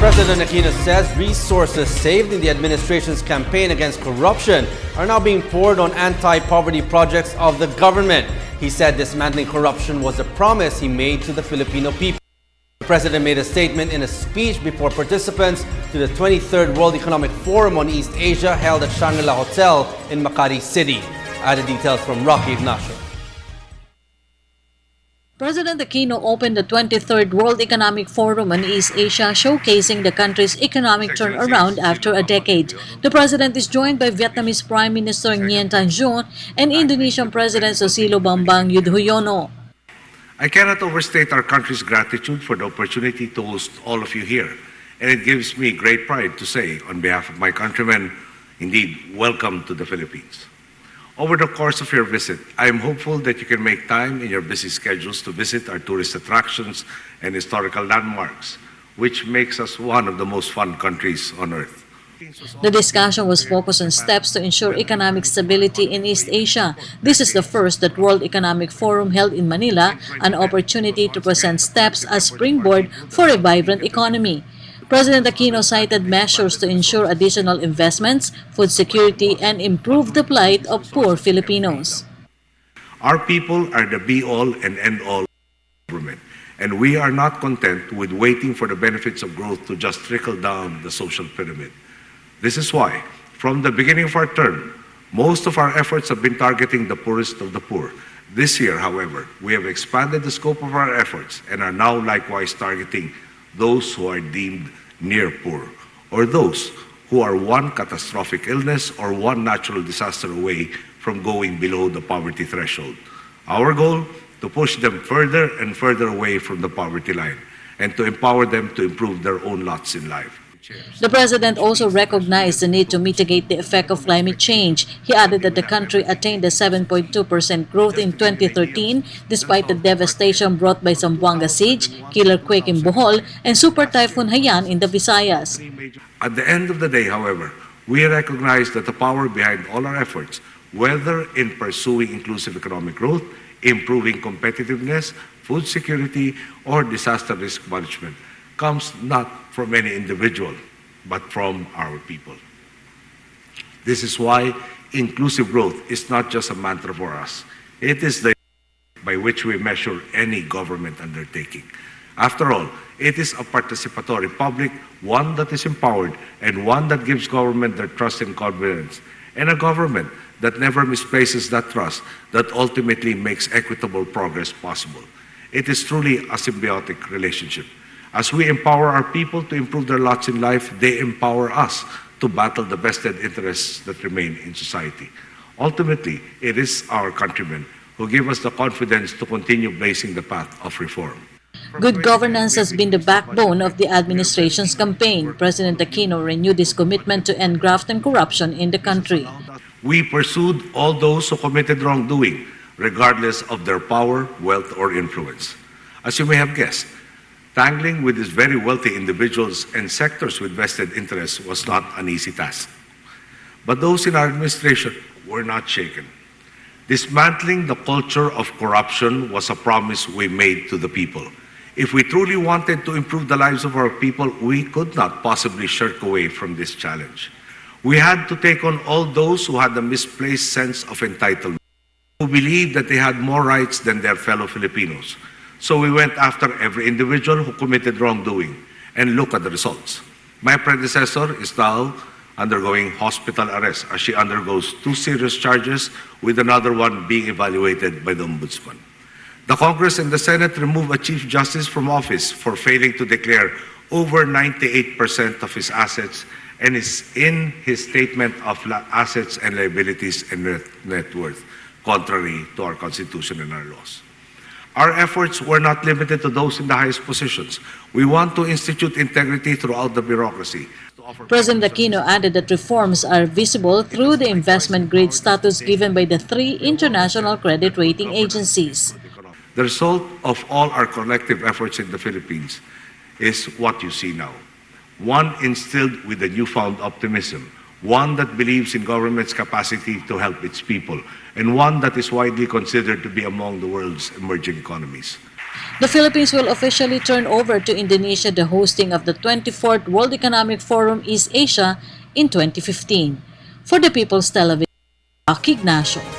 President Aquino says resources saved in the administration's campaign against corruption are now being poured on anti-poverty projects of the government. He said dismantling corruption was a promise he made to the Filipino people. The President made a statement in a speech before participants to the 23rd World Economic Forum on East Asia held at Shangri-La Hotel in Makati City. Added details from Rocky Ignacio. President Aquino opened the 23rd World Economic Forum on East Asia, showcasing the country's economic turnaround after a decade. The President is joined by Vietnamese Prime Minister Nguyen Thanh Duong and Indonesian President Susilo Bambang Yudhoyono. I cannot overstate our country's gratitude for the opportunity to host all of you here, and it gives me great pride to say, on behalf of my countrymen, indeed, welcome to the Philippines. Over the course of your visit, I am hopeful that you can make time in your busy schedules to visit our tourist attractions and historical landmarks, which makes us one of the most fun countries on earth. The discussion was focused on steps to ensure economic stability in East Asia. This is the first that World Economic Forum held in Manila, an opportunity to present steps as springboard for a vibrant economy. President Aquino cited measures to ensure additional investments, food security, and improve the plight of poor Filipinos. Our people are the be-all and end-all government, and we are not content with waiting for the benefits of growth to just trickle down the social pyramid. This is why, from the beginning of our term, most of our efforts have been targeting the poorest of the poor. This year, however, we have expanded the scope of our efforts and are now likewise targeting those who are deemed near poor, or those who are one catastrophic illness or one natural disaster away from going below the poverty threshold. Our goal, to push them further and further away from the poverty line and to empower them to improve their own lots in life. The President also recognized the need to mitigate the effect of climate change. He added that the country attained a 7.2% growth in 2013 despite the devastation brought by Zamboanga siege, killer quake in Bohol, and Super Typhoon Haiyan in the Visayas. At the end of the day, however, we recognize that the power behind all our efforts, whether in pursuing inclusive economic growth, improving competitiveness, food security, or disaster risk management, comes not from any individual, but from our people. This is why inclusive growth is not just a mantra for us. It is the by which we measure any government undertaking. After all, it is a participatory public, one that is empowered, and one that gives government their trust and confidence, and a government that never misplaces that trust, that ultimately makes equitable progress possible. It is truly a symbiotic relationship. As we empower our people to improve their lots in life, they empower us to battle the vested interests that remain in society. Ultimately, it is our countrymen who give us the confidence to continue blazing the path of reform. Good governance has been the backbone of the administration's campaign. President Aquino renewed his commitment to end graft and corruption in the country. We pursued all those who committed wrongdoing, regardless of their power, wealth, or influence. As you may have guessed, tangling with these very wealthy individuals and sectors with vested interests was not an easy task. But those in our administration were not shaken. Dismantling the culture of corruption was a promise we made to the people. If we truly wanted to improve the lives of our people, we could not possibly shirk away from this challenge. We had to take on all those who had a misplaced sense of entitlement, who believed that they had more rights than their fellow Filipinos. So we went after every individual who committed wrongdoing, and look at the results. My predecessor is now undergoing hospital arrest as she undergoes 2 serious charges, with another one being evaluated by the Ombudsman. The Congress and the Senate removed a Chief Justice from office for failing to declare over 98% of his assets and is in his statement of assets and liabilities and net worth, contrary to our Constitution and our laws. Our efforts were not limited to those in the highest positions. We want to institute integrity throughout the bureaucracy. President Aquino added that reforms are visible through the investment grade status given by the 3 international credit rating agencies. The result of all our collective efforts in the Philippines is what you see now. One instilled with a newfound optimism, one that believes in government's capacity to help its people, and one that is widely considered to be among the world's emerging economies. The Philippines will officially turn over to Indonesia the hosting of the 24th World Economic Forum East Asia in 2015. For the People's Television, Ignacio.